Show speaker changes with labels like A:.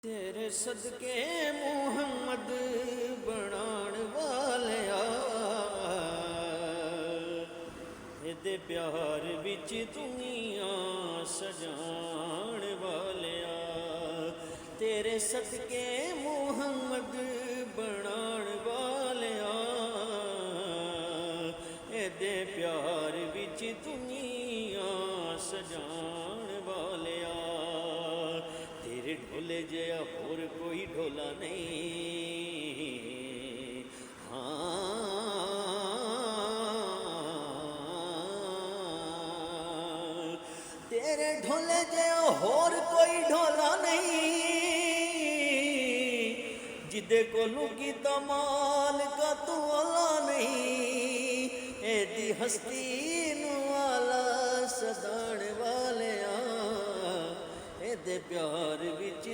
A: तेरे सदके मुहम्मद बनाण वालिया, एदे प्यार विच दुनिया सजाण वालिया। तेरे सदके मुहम्मद बनाण वालिया, एदे प्यार विच दुनिया सजाण वालिया। तेरे ढोले जया होर कोई ढोला नहीं। हाँ, तेरे ढोले जया होर कोई ढोला नहीं। जिदे कोलू की तमाल का तू वाला नहीं। एदी हस्ती वाला सदाण वाले, एदे प्यार विच